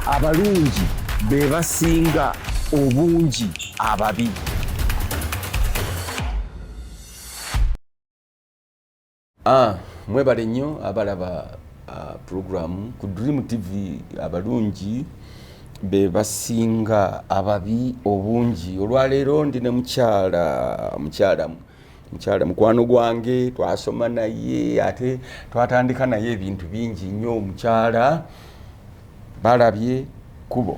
abalungi be basinga obungi ababi. Mwebale nnyo abalaba program ku Dream TV. Abalungi be basinga ababi obungi. Olwaleero ndine mukyala mukwano gwange, twasoma naye ate twatandika naye ebintu bingi nnyo. Mukyala Balabye Kubo.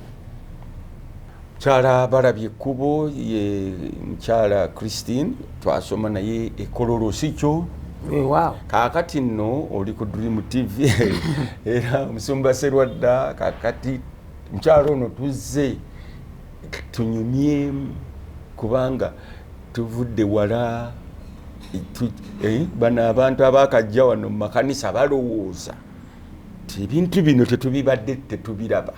Balabye Kubo ye mukyala Christine, twasoma naye Kololo sikyo. Wow. Kakati nno oli ku Dream TV era Musumba Serwadda. Kakati mukyalo ono tuzze tunyumye kubanga tuvudde wala bano abantu abakajja wano mu makanisa balowooza ebintu bino tetubibadde tetubiraba.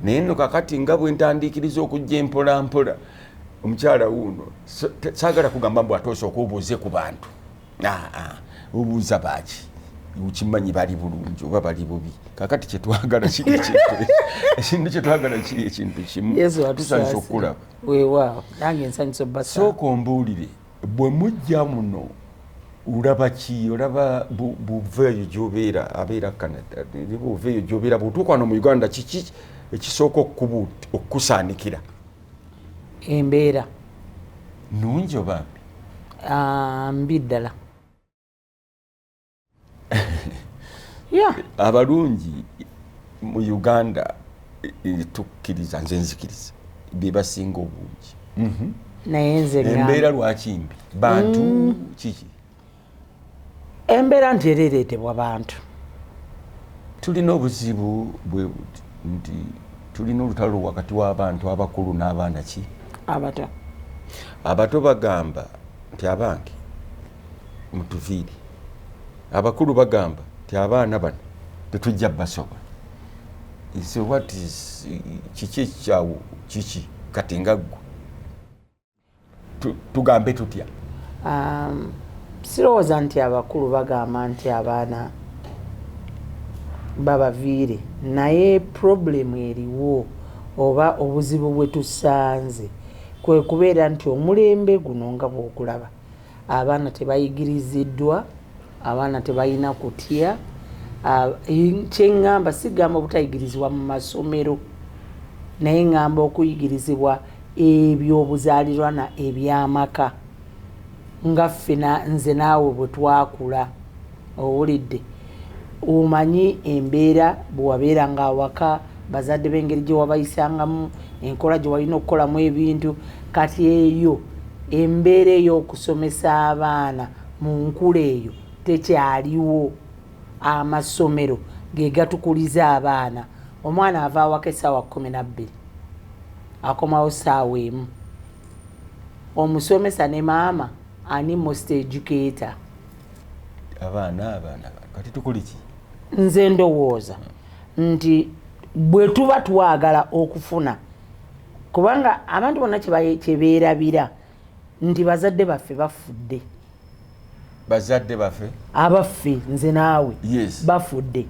Naye nno kakati nga bwe ntandikiriza okujja empola mpola, omukyala wuno saagala kugamba mbu ate osooka obuuze ku bantu. Obuuza baaki ukimanyi bali bulungi oba bali bubi. Kakati kyetwagala kiri ekintu kyetwagala kiri ekintu kimu. Tusanyusa okulaba. Weewaawo nange nsanyusa obbasa. Sooka ombuulire bwe mujja muno olaba ki? Olaba buveeyo gy'obeera abeera Canada, buveeyo gy'obeera bw'otuuka wano mu Uganda, kiki ekisooka okukusaanikira? Embeera nnungi oba mbi? Mbi ddala. Abalungi mu Uganda tukkiriza, nze nzikiriza be basinga obungi. Naye nze embeera lwaki mbi? Bantu kiki? Embeera nti era ereetebwa bantu. Tulina obuzibu bwe buti nti tulina olutalo wakati w'abantu abakulu n'abaana ki? Abato. Abato bagamba nti abange mutuviiri, abakulu bagamba nti abaana bano tetujja basobola. So what is kiki ekyawo kiki kati nga ggwe tugambe tutya? Sirowooza nti abakulu bagamba nti abaana babaviire, naye problemu eriwo oba obuzibu bwe tusanze kwe kubeera nti omulembe guno nga bw'okulaba abaana tebayigiriziddwa, abaana tebalina kutya. Kyeŋŋamba sigamba obutayigirizibwa mu masomero, naye ŋŋamba okuyigirizibwa ebyobuzaalirwana ebyamaka nga ffe nze naawe bwe twakula. Owulidde, omanyi embeera bwe wabeeranga awaka, bazadde b'engeri gye wabayisangamu, enkola gye walina okukolamu ebintu. Kati eyo embeera ey'okusomesa abaana mu nkula eyo tekyaliwo. Amasomero ge gatukuliza abaana. Omwana ava awaka essaawa 12 akomawo ssaawa 1. Omusomesa ne maama ani most educator? Abaana kati tukuli ki? Nze ndowooza nti bwe tuba twagala okufuna, kubanga abantu bonna kye beerabira nti bazadde baffe bafudde. Bazadde baffe abaffe nze naawe bafudde,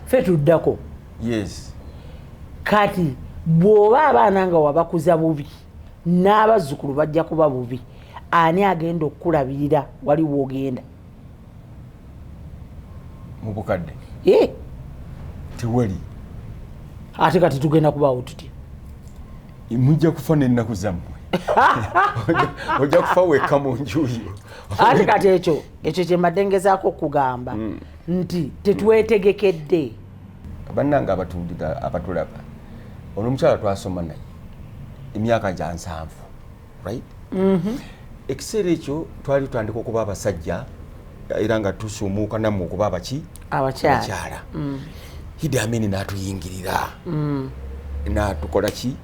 ffe tuddako. Kati bw'oba abaana nga wabakuza bubi n'abazzukulu bajja kuba bubi, ani agenda okukulabirira wali w'ogenda mu bukadde? Tewali. Ate kati tugenda kubaawo tutya? Mujja kufa n'ennaku zammwe. Ojja kufa wekka mu njuyo. Ate kati ekyo kye mbadde ngezaako okugamba nti tetwetegekedde. Bannange abatuulira abatulaba, ono omukyala twasoma naye emyaka gya 7, right? Ekiseera ekyo twali tutandika okuba abasajja era nga tusumuuka nammwe okuba abaki? Abakyala. Idi Amin n'atuyingirira n'atukola ki?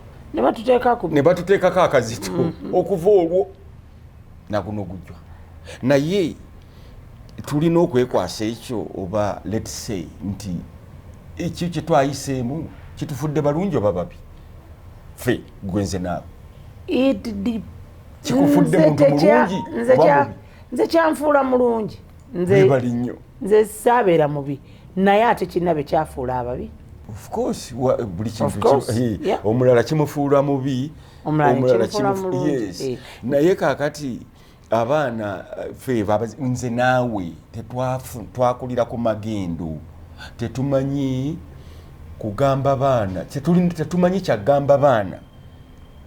Ne batuteekako akazito okuva olwo naguno gujjwa. Naye tulina okwekwasa ekyo oba let's say nti ekyo kye twayiseemu kitufudde balungi oba babi? Ffe gwenze naawe kikufudde muntu mulungi oba mubi? Nze kyanfuula mulungi. Bali nnyo. Nze saabeera mubi, naye ate kinnabe kyafuula ababi. of course buli kintu omulala kimufuula mubi omulala yes naye kakati abaana fe nze naawe twakulira ku magendo tetumanyi kugamba baana tetumanyi kyagamba baana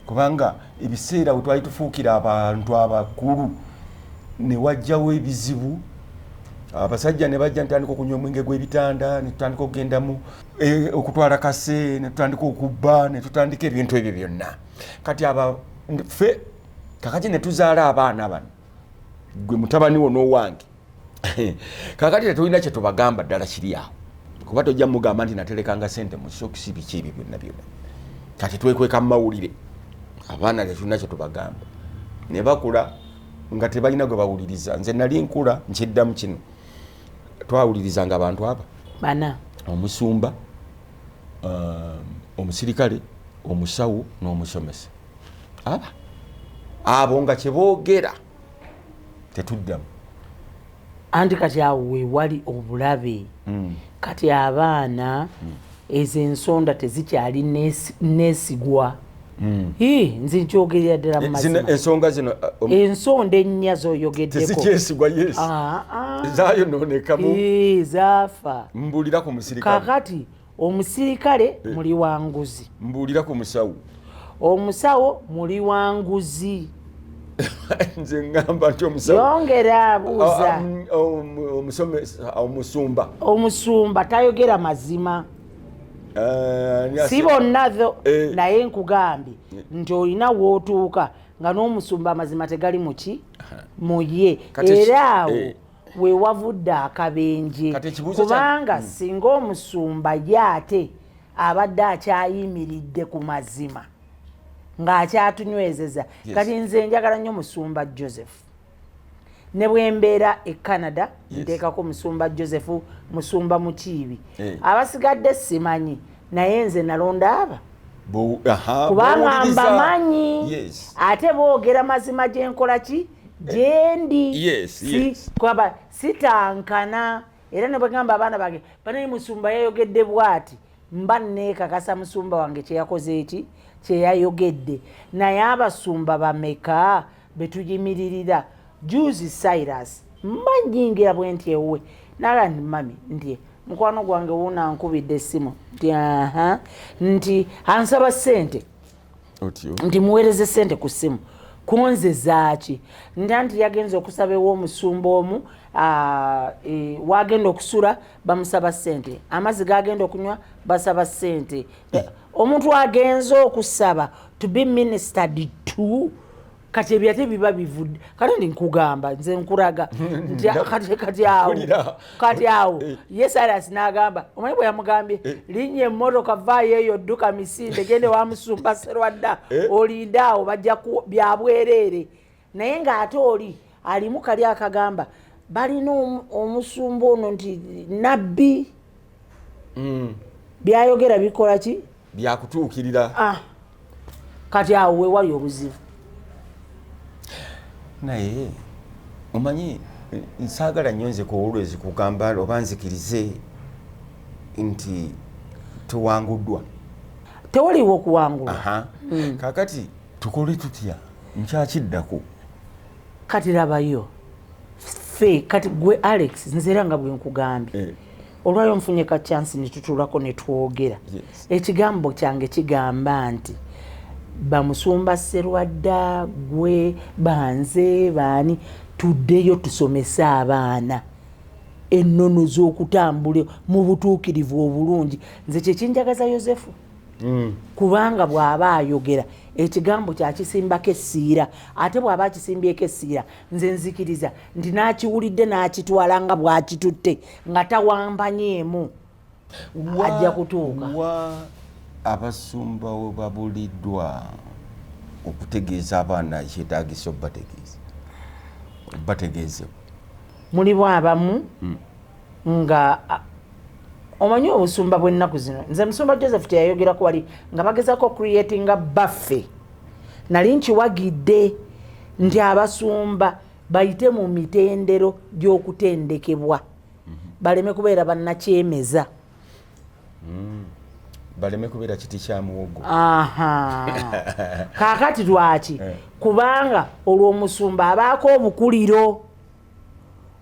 kubanga ebiseera bwe twali tufuukira abantu abakulu ne wajjawo ebizibu abasajja ne bajja ntandika okunywa omwenge gw'ebitanda ne tutandika okugendamu okutwala kase ne tutandika okubba ne tutandika ebintu ebyo byonna kati ffe kakati ne tuzaala abaana bano gwe mutabani wo n'owange kakati tetulina kye tubagamba ddala kiri awo kuba tojja mugamba nti naterekanga sente mu sokisi biki ebyo byonna byonna kati twekweka mu mawulire abaana tetulina kye tubagamba ne bakula nga tebalina gwe bawuliriza nze nali nkula nkiddamu kino twawulirizanga abantu aba bana omusumba omusirikale omusawo n'omusomesa abo nga kyeboogera tetuddamu anti kati awo wewali obulabe kati abaana ezo ensonda tezikyali neesigwa nze nkyogerera ddala mu mazima ensonga zino ensonda ennya zoyogeddeko tezikyesigwa yes zayonoonekamu zaafa mbuulira ku musirikale kakati omusirikale muli wanguzi mbuulira ku musawo omusawo muli wanguzi nze ngamba nti omusawo yongera abuuza omusumba tayogera mazima si bonnazo naye nkugambye nti olina wootuuka nga n'omusumba amazima tegali muki muye era awo we wavudde akabenje kubanga singa omusumba ye ate abadde akyayimiridde ku mazima ng'akyatunywezeza kati nze njagala nnyo musumba Joseph ne bwe mbeera e Canada nteekako musumba Joseph musumba Mukiibi abasigadde simanyi naye nze nalonda aba kubanga mbamanyi ate boogera mazima gyenkola ki gyendi kwaba sitankana era ne bwegamba abaana bange banaye musumba yayogedde bw'ati mba neekakasa musumba wange kyeyakoze eki kyeyayogedde naye abasumba bameka betuyimiririra Juzi Cyrus mba nyingira bwe nti ewe naga ndi mami nti mukwano gwange wuuna nkubidde essimu nti ansaba ssente nti muweereze ssente ku ssimu kunze zaaki nti yagenza okusaba ew'omusumba omu wagenda okusula bamusaba ssente amazzi gagenda okunywa basaba ssente omuntu agenza okusaba to be ministered to kati ebyate biba bivudde kati ndi nkugamba nze nkulaga kati awo Cyrus n'agamba omanyi bwe yamugambye linnya emmotoka vaayo eyo dduka misinde gende wamusumba Sserwadda olinda awo bajja byabwereere naye ng'ate oli alimu kali akagamba balina omusumba ono nti nabbi byayogera bikola ki byakutuukirira kati awo wewali obuzibu naye omanyi nsaagala nnyo nze always kugamba oba nzikirize nti tuwanguddwa tewaliwo okuwangulwa kakati tukole tutya nkyakiddako kati labayo ffe kati gwe Alex nze era nga bwe nkugambye olwayo nfunye ka chance ne tutulako ne twogera ekigambo kyange kigamba nti bamusumba Sserwadda gwe banze baani tuddeyo tusomese abaana ennono z'okutambula mu butuukirivu obulungi nze kyekinjagaza Yosefu kubanga bw'aba ayogera ekigambo kyakisimbako essiira ate bw'aba akisimbyeko essiira nze nzikiriza nti n'akiwulidde n'akitwala nga bw'akitutte nga tawambanyeemu ajja kutuuka abasumba we babuliddwa okutegeeza abaana ekyetaagisa bategeeze mulimu abamu nga omanyi obusumba bw'ennaku zino nze musumba Joseph teyayogerako wali nga bagezako creatinga baffe nali nkiwagidde nti abasumba bayite mu mitendero gy'okutendekebwa baleme kubeera bannakyemeza baleme kubeera kiti kya muwogo. Kaakati lwaki kubanga olwo omusumba abaako obukuliro,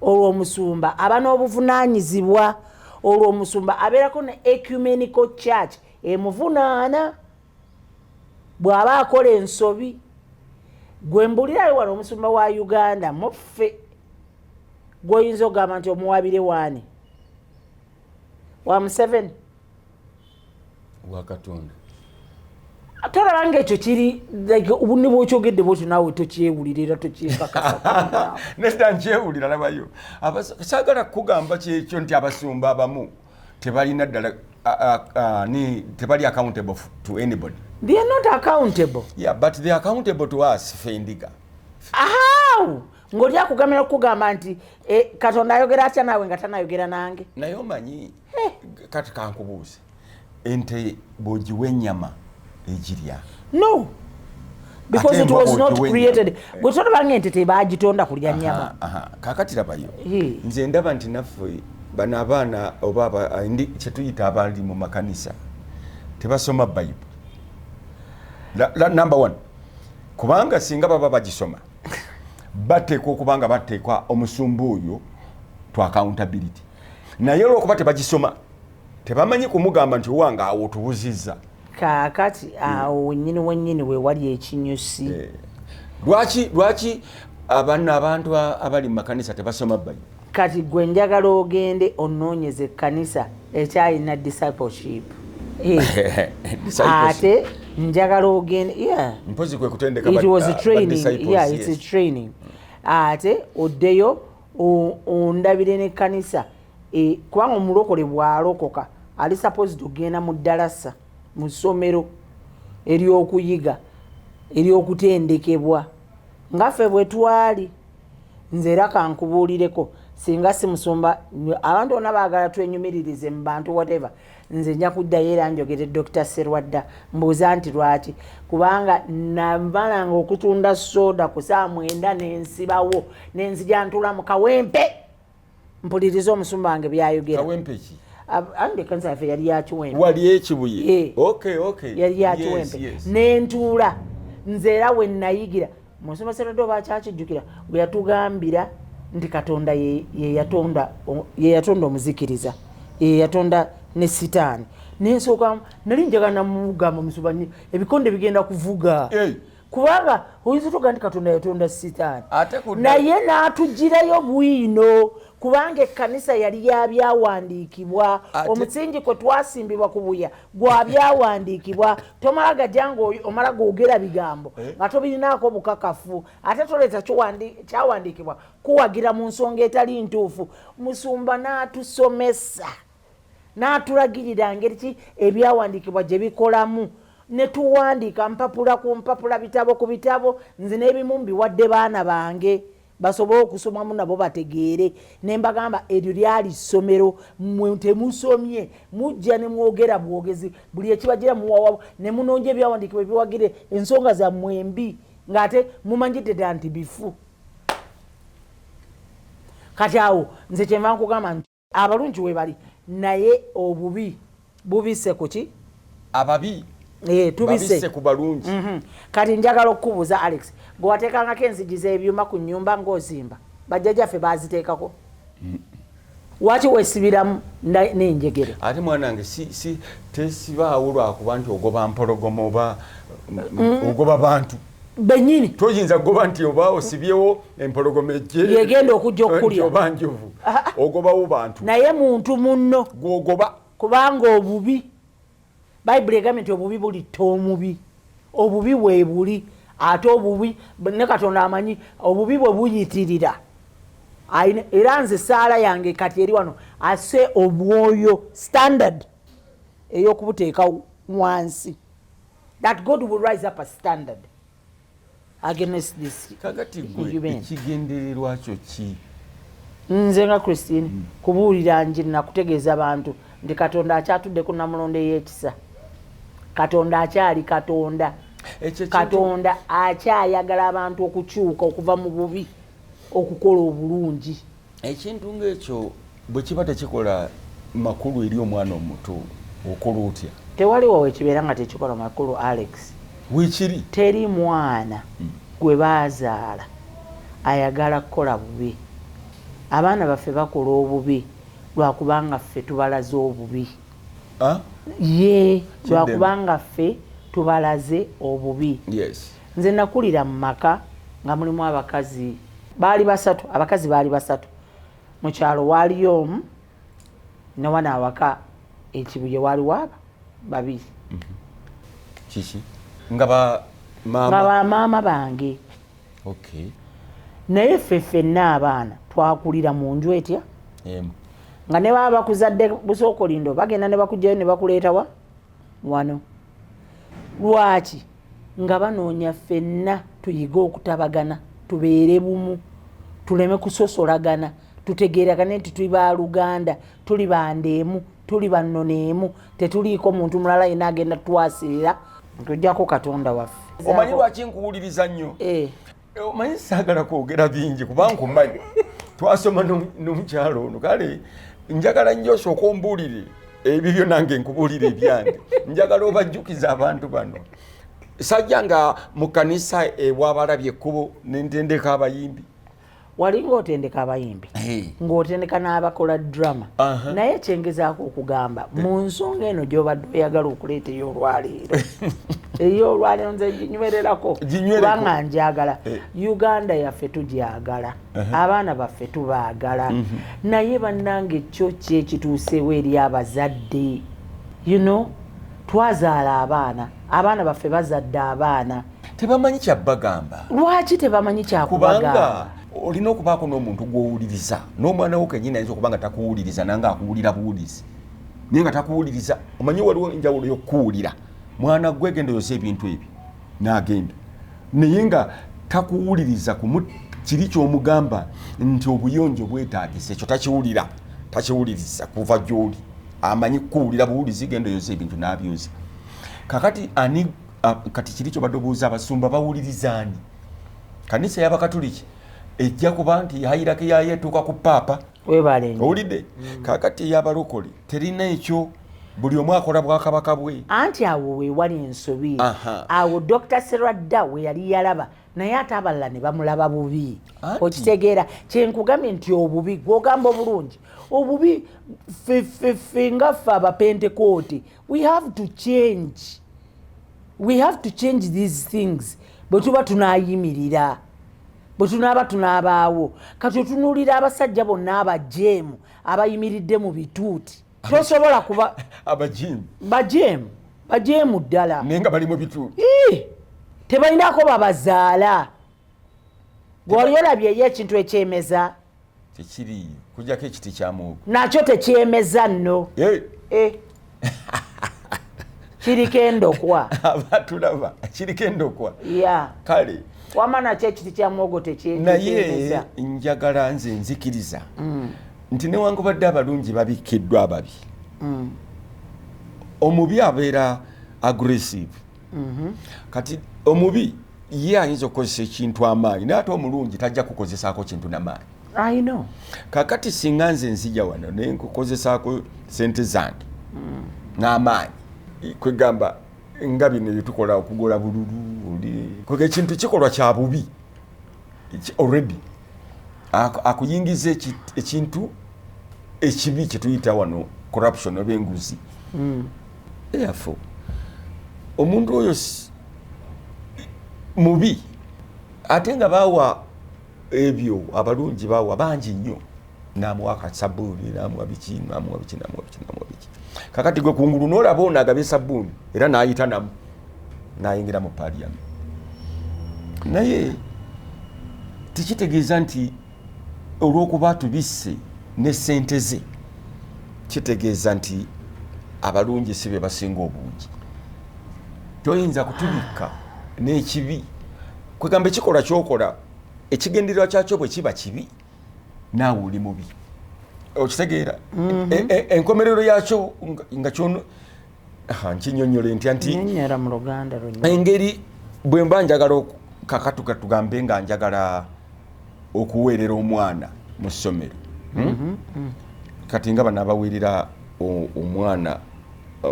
olwo omusumba aba n'obuvunaanyizibwa, olwo omusumba abeerako ne ecumenical church emuvunaana bw'aba akola ensobi. Gwe mbulirayo wano omusumba wa Uganda muffe gw'oyinza okugamba nti omuwabire waani wa Museveni wa Katonda. Tolaba ng'ekyo kiri like ne bw'okyogedde bwotyo naawe tokyewulira era tokyekakasa. Nedda nkyewulira labayo. Saagala kugamba kyekyo nti abasumba abamu tebalina ddala tebali accountable to anybody. They are not accountable. Yeah, but they are accountable to us, Fendiga. How? Ng'oli akugamira okugamba nti Katonda ayogera atya naawe nga tanayogera nange. Naye omanyi kati kankubuuze ente bw'ogiwa ennyama egirya? No. Because it was not created. Gwe tolabanga ente tebaagitonda kulya nnyama. Kaakati labayo. Nze ndaba nti naffe bano abaana oba kye tuyita abali mu makanisa tebasoma Bible. Number one, kubanga singa baba bagisoma bateekwa okubanga bateekwa omusumba oyo to accountability. Naye olw'okuba tebagisoma tebamanyi kumugamba nti owange awo otubuzizza. Kaakati awo nnyini wennyini we wali ekinyusi. Lwaki abantu abali mu makanisa tebasoma Bible? Kati gwe njagala ogende onoonyeze ekkanisa ekyalina discipleship. Ate njagala ogende mpozi kwe kutendeka it was a training. It's a training. Ate oddeyo ondabire n'ekkanisa kubanga omulokole bw'alokoka ali supposed ogenda mu ddalasa mu ssomero ery'okuyiga ery'okutendekebwa ngaffe bwe twali. Nze era kankubuulireko singa si musumba abantu bonna baagala twenyumiririze mu bantu whatever, nze nja kuddayo era njogere Dr. Serwadda mbuuza nti lwaki, kubanga namalanga okutunda soda ku saa 9 n'ensibawo n'enzija ntula mu kawempe mpuliriza omusumba wange byayogera. Kawempe ki? Ande kanisa yaffe yali ya Kiwempe. Wali ekibuye? Okay. Yali ya Kiwempe. N'entuula nze era we nayigira musumba Serwadda oba akyakijjukira bwe yatugambira nti Katonda ye yatonda omuzikiriza, ye yatonda ne sitaani. Nensooka nali njagala namugamba musumba ebikonde bigenda kuvuga. Kubanga oyinza toga nti Katonda yatonda sitaani. Naye n'atugirayo bwino kubanga ekkanisa yali yabyawandiikibwa. Omusingi kwe twasimbibwa ku buya gwa byawandiikibwa. Tomala gajanga omala googera bigambo nga tobirinaako bukakafu. Ate toleeta kyawandiikibwa kuwagira mu nsonga etali ntuufu. Musumba n'atusomesa n'atulagirira ngeri ki ebyawandiikibwa gye bikolamu. Ne tuwandiika mpapula ku mpapula, bitabo ku bitabo. Nze n'ebimu mbiwadde baana bange basobole okusomamu nabo bategeere. Ne mbagamba eryo lyali ssomero, mmwe temusomye mujja ne mwogera bwogezi buli ekibagira muwawa ne munonje ebyawandiikibwa ebiwagire ensonga zammwe mbi ng'ate mumanyidde ddala nti bifu. Kati awo nze kyenva nkugamba nti abalungi we bali naye obubi bubise ku ki? Ababi tubise ku balungi. Kati njagala okukubuuza Alex, gwe wateekangako enzigi z'ebyuma ku nnyumba ng'ozimba bajjajjaffe baaziteekako? Waki weesibiramu n'enjegere? Ate mwanange tesibaawo lwakuba nti ogoba mpologoma oba ogoba bantu bennyini. Toyinza kugoba nti oba osibyewo empologoma ejje yegenda okujja okulya oba njovu ogobawo bantu. Naye muntu munno gwogoba kubanga obubi Bayibuli egambye nti obubi bulitta omubi. Obubi bwe buli ate obubi ne Katonda amanyi obubi bwe buyitirira. Era nze saala yange kati eri wano ase omwoyo standard ey'okubuteeka wansi. That God will rise up a standard against this. Kakati gwe ekigendererwa kyo ki? Nze nga Christine kubuulira njiri nakutegeeza abantu nti Katonda akyatudde ku Namulondo ey'ekisa. Katonda akyali Katonda. Katonda akyayagala abantu okukyuka okuva mu bubi okukola obulungi. Ekintu ng'ekyo bwe kiba tekikola makulu eri omwana omuto okola otya tewaliwo wekibeera nga tekikola makulu Alex weekiri teri mwana gwe baazaala ayagala kukola bubi abaana baffe bakola obubi lwakubanga ffe tubalaze obubi ye lwakubanga ffe tubalaze obubi nze nakulira mu maka nga mulimu abakazi baali basatu abakazi baali basatu mu kyalo waaliyo omu ne wana awaka ekibuye waaliwo aba babiri kiki nga bamaama bange naye ffe ffenna abaana twakulira mu nju etya nga ne baba bakuzadde busookolindo bagenda ne bakugjayo ne bakuleeta wano lwaki nga banoonya ffenna tuyiga okutabagana tubeere bumu tuleme kusosolagana tutegeeragane nti tuli baluganda tuli bandeemu tuli bannoneemu tetuliiko muntu mulala yena agenda twasirira tujjako katonda waffe omanyi lwaki nkuwuliriza nnyo omanyi saagala kwogera bingi kubanga nkumanyi twasoma n'omukyalo ono kale njagala nnyo osooka ombuulire ebibyo nange nkubuulire ebyange njagala obajjukiza abantu bano sajja nga mu kanisa bwabalabye ekkubo nentendeka abayimbi wali ng'otendeka abayimbi ng'otendeka n'abakola drama naye kyengezaako okugamba mu nsonga eno gy'obadde oyagala okuleeta ey'olwaleero ey'olwaleero nze ginywererako kubanga njagala Uganda yaffe tugyagala abaana baffe tubaagala naye bannange kyo kyekituuseewo eri abazadde twazaala abaana baffe bazadde abaana tebamanyi kyabbagamba lwaki tebamanyi kyakubagamba olina okubaako n'omuntu gw'owuliriza n'omwana wo kenyini ayinza okuba nga takuwuliriza nange akuwulira buwulizi naye nga takuwuliriza omanyi waliwo enjawulo y'okuwulira mwana gwe genda yose ebintu ebyo n'agenda naye nga takuwuliriza kiri ky'omugamba nti obuyonjo bwetaagisa ekyo takiwuliriza kuva gy'oli amanyi kuwulira buwulizi genda yose ebintu n'abyoza kakati kati kiri ky'obadde obuuza abasumba bawulirizaani kanisa y'abakatuliki ejja kuba nti hayirako yayo etuuka ku paapa owulidde kakati ey'abalokole terina ekyo buli omu akola bwakabaka bwe anti awo weewali ensobi awo Dr. Serwadda we yali yalaba naye ate abalala ne bamulaba bubi okitegeera kyenkugambye nti obubi gwogamba obulungi obubi ffe nga ffe abapentekooti we have to change these things bwe tuba tunaayimirira bwe tunaaba tunaabaawo kati otunuulira abasajja bonna abajeemu abayimiridde mu bituuti tosobola kuba bajeemu ddala naye nga balimu bituuti tebalinako babazaala gwali olabyeyo ekintu ekyemeza tekiri kujjako ekiti kya muwogo nakyo tekyemeza nno kiriko endokwa abatulaba kiriko endokwa kale wama nakyo ekiti kya muwogo naye njagala nze nzikiriza nti newankubadde abalungi babikkiddwa ababi omubi abeera aggressive kati omubi ye ayinza okukozesa ekintu amaanyi naye ate omulungi tajja kukozesaako kintu namaanyi kakati singa nze nzija wano naye nkukozesaako sente zange n'amaanyi kwegamba nga bino byetukola okugola bululu kwega ekintu kikolwa kya bubi already akuyingiza ekintu ekibi kyetuyita wano corruption oba enguzi therefore omuntu oyo mubi ate nga bawa ebyo abalungi bawa bangi nnyo namuwa akasabuuni namuwa biki kakati gwe kungulu n'olaba ono agaba esabuuni era n'ayita namu n'ayingira mu parliament naye tekitegeeza nti olw'okuba tubisse ne ssente ze kitegeeza nti abalungi si be basinga obungi toyinza kutubikka n'ekibi kwegamba ekikola kyokola ekigendererwa kyakyo bwe kiba kibi naawe oli mubi okitegeera enkomerero yakyo nga kyono nkinyonyole ntya nti engeri bwe mba njagala kakatuka tugambe nga njagala okuweerera omwana mu ssomero kati nga bano abaweerera omwana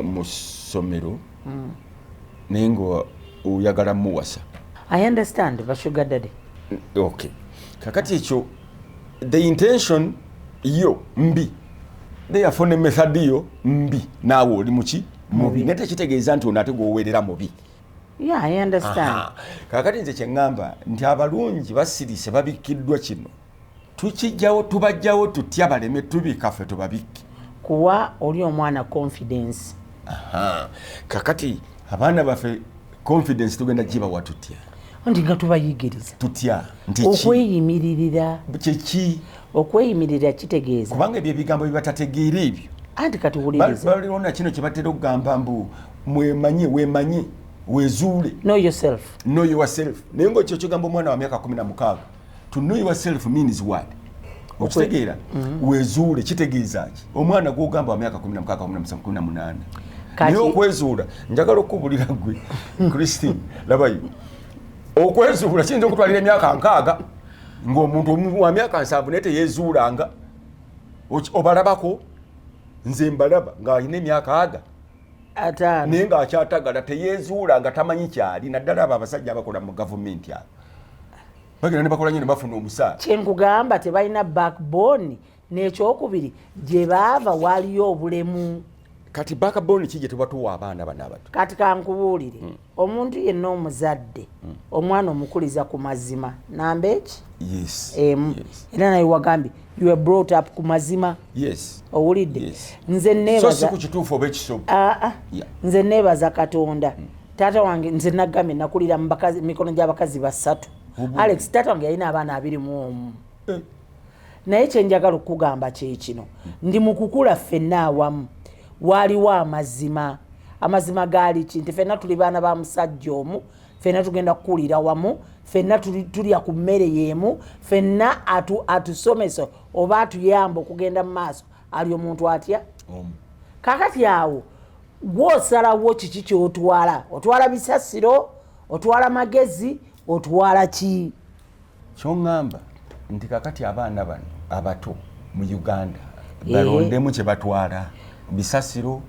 mu ssomero naye nga oyagala muwasa. I understand ba sugar daddy. Okay, kakati ekyo the intention yo mbi therefore ne method yo mbi naawe oli muki mubi nete kitegeeza nti onate gwowerera mubi. Yeah, I understand. Kakati nze kyeŋŋamba nti abalungi basirise babikkiddwa kino tukijjawo tubajjawo tutya baleme tubikaffe tubabikke kuwa oli omwana confidence. Kakati abaana baffe confidence tugenda gibawa tutya nti nga tubayigiriza tutya nti okweyimiririra kyeki okweyimirira kitegeeza kubanga ebyo ebigambo bibatategeera ebyo anti kati wuliriza balirona kino kye batera okugamba mbu weemanye wezuule know yourself naye ngaekyo kigamba omwana wa myaka 16 to know yourself means what okitegeera wezuule kitegeeza ki omwana gwogamba wa myaka 16 naye okwezuula njagala okukubulira gwe Christine labayo okwezuula kiyinza okutwalira emyaka 6 ng'omuntu wa myaka 7 naye teyezuulanga obalabako nze mbalaba ng'alina emyaka ataano naye ng'akyatagala teyezuula nga tamanyi kyali naddala abo abasajja abakola mu gavumenti abo bagenda ne bakola nnyo ne bafuna omusaala. kyenkugamba tebalina backbone n'ekyokubiri gye baava waliyo obulemu. Kati backbone ki gye tebatuwa abaana bano abato? Kati kankubuulire omuntu yenna omuzadde omwana omukuliza ku mazima namba eki era naye wagambye you were brought up ku mazima owulidde. Nze neebaza nze neebaza Katonda taata wange nze nagambye nakulira mu mikono gy'abakazi 3 Alex taata wange yalina abaana 21 naye kyenjagala okugamba kyekino ndi mu kukula ffenna awamu waliwo amazima gaali ki nti ffenna tuli baana ba musajja omu ffenna tugenda kukulira wamu ffenna tulya ku mmere y'emu ffenna atusomesa oba atuyamba okugenda mu maaso ali omuntu atya kakati awo gw'osalawo kiki otwala bisasiro otwala magezi otwala ki kyoŋŋamba nti kakati abaana bano abato mu Uganda balondemu kye batwala bisasiro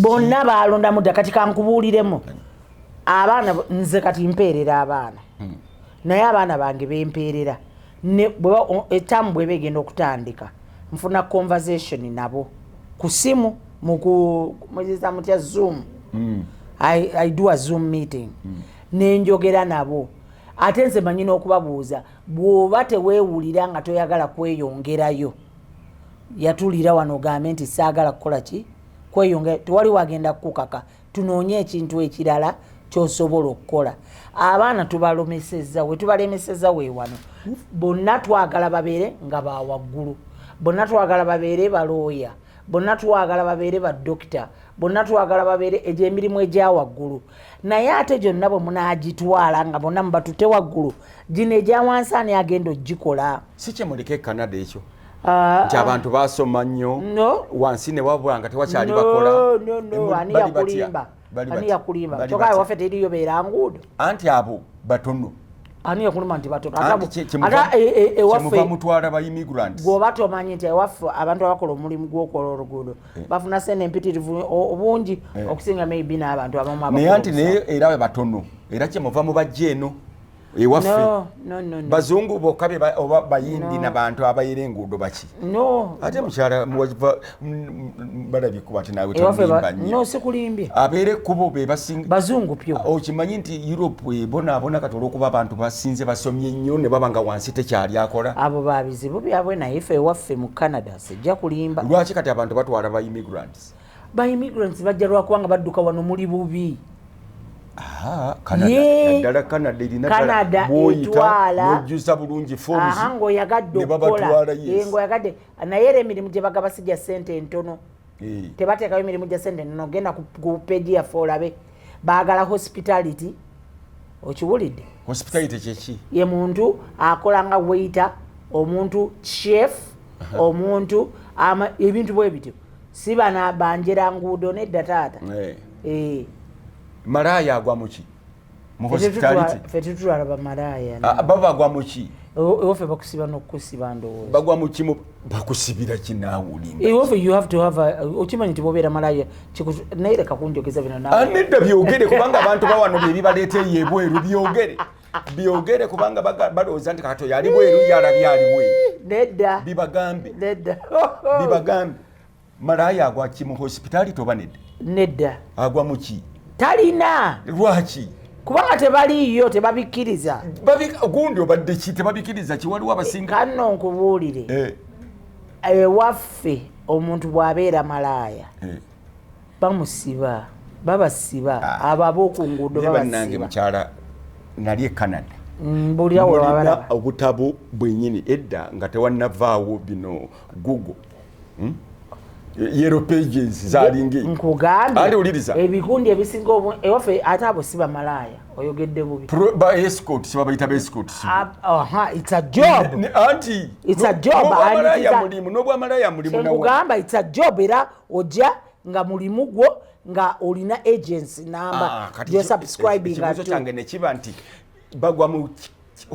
bonna balondamu dda. Kati kankubuuliremu abaana nze kati mpeerera abaana naye abaana bange bempeerera etamu bweba egenda okutandika nfuna conversation nabo ku simu muyita mutya Zoom. I do a Zoom meeting nenjogera nabo ate nze manyi n'okubabuuza bw'oba teweewulira nga toyagala kweyongerayo yatulira wano ogambe nti saagala kukola ki kweyongera tewali wagenda kukaka tunoonye ekintu ekirala kyosobola okukola. Abaana tubalomesezza we tubalemesezza we wano bonna twagala babeere nga bawaggulu bonna twagala babeere balooya bonna twagala babeere badokita bonna twagala babeere egy'emirimu egyawaggulu naye ate gyonna bwe munaagitwala nga bonna mubatute waggulu gino egyawansi ani agenda ogikola. Si kyemuleka e Canada ekyo nti abantu basoma nnyo wansi ne wabula nga tewakyali bakola ani yakulimba kyokka waffe teriyo beera nguudo anti abo batono ani yakulima nti batono ewaffe mutwala ba immigrants gwoba tomanyi nti ewaffe abantu abakola omulimu gw'okola oluguudo bafuna sente empitirivu obungi okusinga maybe n'abantu abamu naye anti naye era batono era kyemuva mu bajja eno ewaffe bazungu bokka oba bayindi n'abantu abayera enguudo baki ate mukyala balabye kuba ati naawe tolimba nnyo sikulimbye abeera ekkubo be basinga bazungu pyo okimanyi nti Europe ebonaabona kati olw'okuba abantu basinze basomye nnyo ne baba nga wansi tekyali akola abo babizibu byabwe naye ffe ewaffe mu Canada sijja kulimba. Lwaki kati abantu batwala ba immigrants bajja lwakubanga badduka wano muli bubi. Canada etwala nojuza bulungi forms ng'oyagadde okukola ng'oyagadde naye era emirimu gye bagaba sijja ssente ntono tebateekayo emirimu gya ssente ntono genda ku peegi yaffe olabe baagala hospitality okiwulidde hospitality kyeki ye muntu akola nga waiter omuntu chef omuntu ebintu bwe bityo si bana banjera nguudo nedda taata malaya agwa muki mu hospitality ffe tetulaba malaya baba agwa muki Ewofe bakusiba n'okusiba ndowooza. Bagwa mu kimu bakusibira kinaawulimba. Ewofe you have to have okimanyi nti bwobeera malaya naye leka kunjogeza bino nawe. Nedda byogere kubanga abantu bawano bye bibaleeteye ebweru byogere kubanga balowooza nti kato yali bweru yalabye ali bweru. Nedda. Bibagambe. Malaya agwa ki mu hospitali toba nedda? Nedda. Agwa mu ki? Talina. Lwaki? Kubanga tebaliyo tebabikkiriza. Gundi obadde ki tebabikkiriza ki waliwo abasinga? Kanno nkubuulire. Ewaffe omuntu bw'abeera malaaya bamusiba babasiba ababo ku nguudo babasiba. Nange mukyala nali e Canada. Mbulira wabala obutabo bwennyini edda nga tewannavaawo bino Google. Yellow pages zalingi nkugambe ali uliriza ebikundi ebisinga ewaffe ate abo siba malaaya oyogedde bubi ba escort siba bayita escort it's a job auntie it's a job nobwa malaya mulimu nawo nkugamba it's a job era ojja nga mulimu gwo nga olina agency number you're subscribing to change ne kiba nti bagwa mu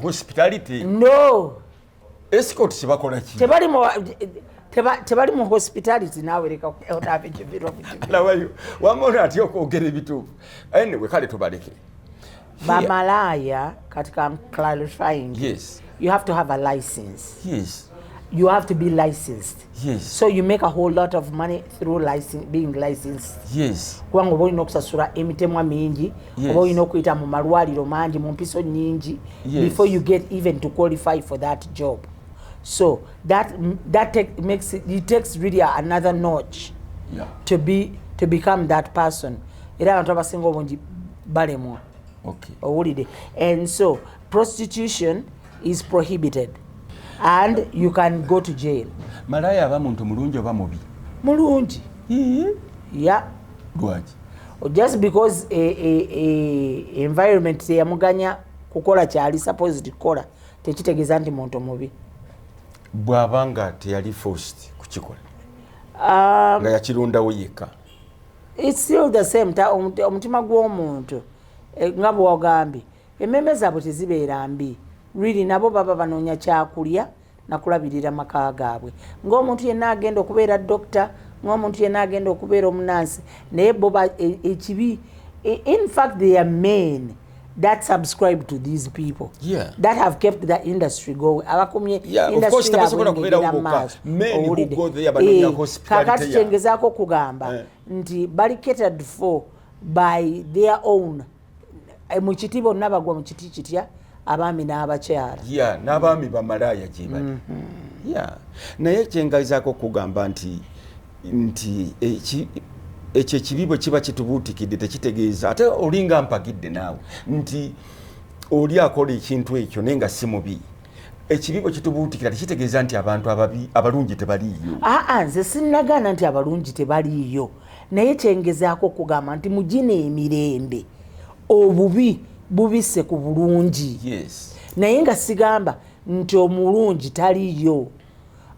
hospitality no escort siba kola ki tebali mu hospitality nawe leka otabe kibiro lawayo wamona ati okwogera ebituufu anyway kale tubaleke bamalaya katika clarifying yes you have to have a license yes you have to be licensed yes so you make a whole lot of money through being licensed yes kubanga oba olina okusasula emitemwa mingi oba olina okuyita mu malwaliro mangi mu mpiso nyingi before you get even to qualify for that job. So that it takes really another notch to become that person. Era abantu abasinga obungi balemwa. Okay. Owulide. And so prostitution is prohibited and you can go to jail. Malaya aba muntu mulungi oba mubi? Mulungi. Yeah. Lwaki? Just because a environment teyamuganya kukola kyali supposed kukola tekitegeeza nti muntu mubi. Bwabanga teyali forced kukikola nga yakirundawo yekka. It's still the same. Omutima gw'omuntu nga bw'ogambye emmeme zaabwe tezibeera mbi really nabo baba banoonya kyakulya nakulabirira maka gaabwe ng'omuntu yenna agenda okubeera dokita ng'omuntu yenna agenda okubeera omunansi naye bo ekibi in fact they are men that subscribe to these people that have kept the industry going abakumye industry kakati kyengezaako kugamba nti bali catered for by their own mu kiti bonna bagwa mu kiti kitya abaami n'abakyala n'abaami bamalaya gye bali naye kyengazaako okugamba nti ekyo ekibibo kiba kitubuutikidde tekitegeeza ate olinga mpagidde naawe nti oli akola ekintu ekyo naye nga si mubi ekibibo kitubuutikira tekitegeeza nti abantu abalungi tebaliiyo. Nze sinnagaana nti abalungi tebaliiyo naye kyengezaako okugamba nti mugina emirembe obubi bubisse ku bulungi naye nga sigamba nti omulungi taliiyo.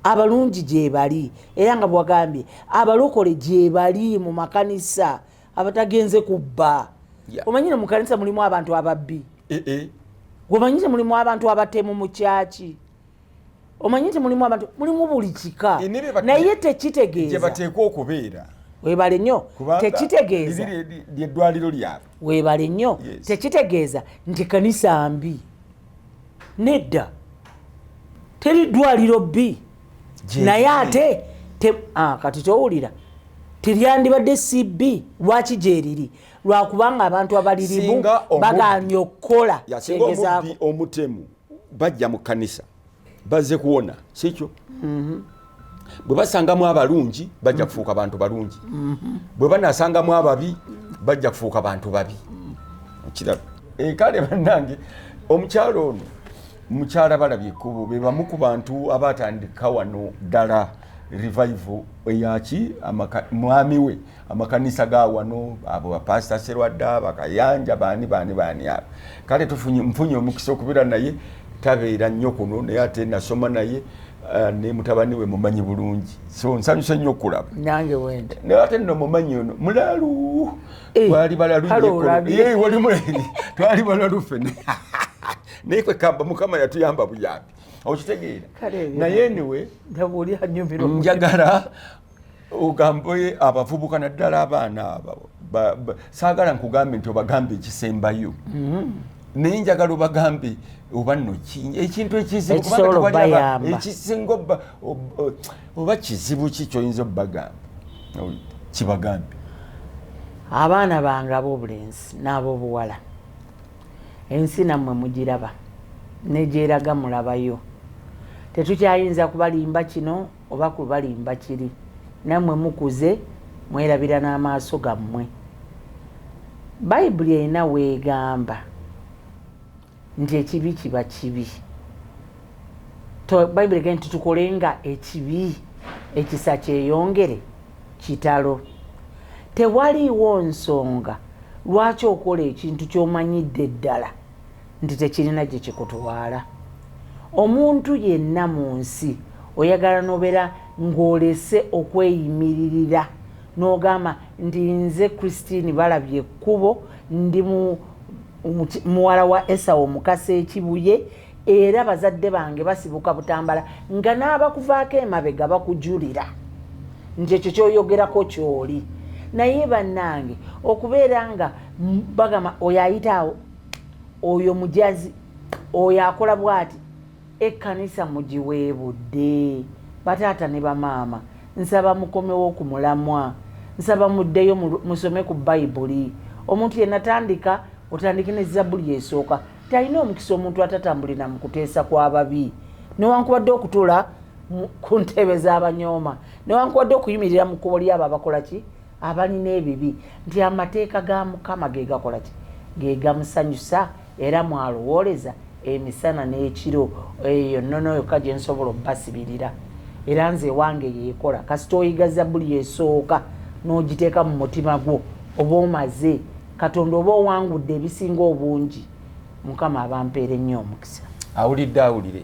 Abalungi gye bali era nga bwagambye abalokole gye bali mu makanisa abatagenze kubba. Omanyi ne mu kanisa mulimu abantu ababbi. Omanyi nti mulimu abantu abatemu mu kyaki. Omanyi nti mulimu abantu mulimu buli kika naye tekitegeeza gye bateekwa okubeera. Weebale nnyo tekitegeeza ly'eddwaliro lyabwe. Weebale nnyo tekitegeeza nti kanisa mbi. Nedda teri ddwaliro bbi. Naye ate kati towulira teryandibadde CB lwaki gyeriri lwakubanga abantu abalirimu baganye okukola yasinga omutemu bajja mu kanisa bazze kuwona sikyo bwe basangamu abalungi bajja kufuuka bantu balungi bwe banasangamu ababi bajja kufuuka bantu babi kiraba kale bannange omukyalo ono mukyala balabye ekkubo be bamu ku bantu abatandika wano ddala revival eyaki mwami we amakanisa ga wano abo bapasita Serwadda bakayanja baani abo kale mfunye omukisa okubeera naye tabeera nnyo kuno naye ate nasoma naye ne mutabani we mumanyi bulungi so nsanyusa nnyo okulaba nange wenda naye ate nno mumanyi ono mulalu twali balalu wali muleni twali balalu ffene naye kwe kamba mukama yatuyamba buyambi okitegeera naye niwe njagala ogambe abavubuka naddala abaana abo saagala nkugambe nti obagambe ekisembayo naye njagala obagambe oba nno ekintu ekisinga oba kizibu ki kyoyinza obagamba kibagambe. Abaana bange ab'obulenzi n'ab'obuwala ensi nammwe mugiraba negyeraga mulabayo, tetukyayinza kubalimba kino oba kubalimba kiri, nammwe mukuze mwerabira n'amaaso gammwe. Bayibuli erina weegamba nti ekibi kiba kibi. Bayibuli egamba nti tukolenga ekibi ekisa kyeyongere kitalo. Tewaliiwo nsonga lwaki okola ekintu ky'omanyidde ddala nti tekirina gye kikutwala. Omuntu yenna mu nsi oyagala n'obeera ng'olese okweyimiririra n'ogamba nti nze Christine balabye ekkubo ndi muwala wa Esawu omukasa ekibuye era bazadde bange basibuka Butambala nga n'abakuvaako emabega bakujulira nti ekyo kyoyogerako kyoli. Naye bannange okubeera nga bagamba oyo ayitaawo oyo mujazi oyo akola bw'ati ekkanisa mugiweebudde. Bataata ne bamaama nsaba mukomewo ku mulamwa, nsaba muddeyo musome ku Bayibuli. Omuntu yenna tandika otandike ne Zabbuli esooka. Talina omukisa omuntu atatambulira mu kuteesa kw'ababi newankubadde okutuula ku ntebe z'abanyooma newankubadde okuyimirira mu kkubo lyabo abakola ki abalina ebibi, nti amateeka ga Mukama ge gakola ki ge gamusanyusa era mwalowooleza emisana n'ekiro. Eyo nnono yokka gye nsobola obbasibirira era nze wange yeekola. Kasita oyiga Zabbuli esooka n'ogiteeka mu mutima gwo oba omaze Katonda oba owangudde ebisinga obungi, Mukama abampeera ennyo omukisa. Awulidde awulire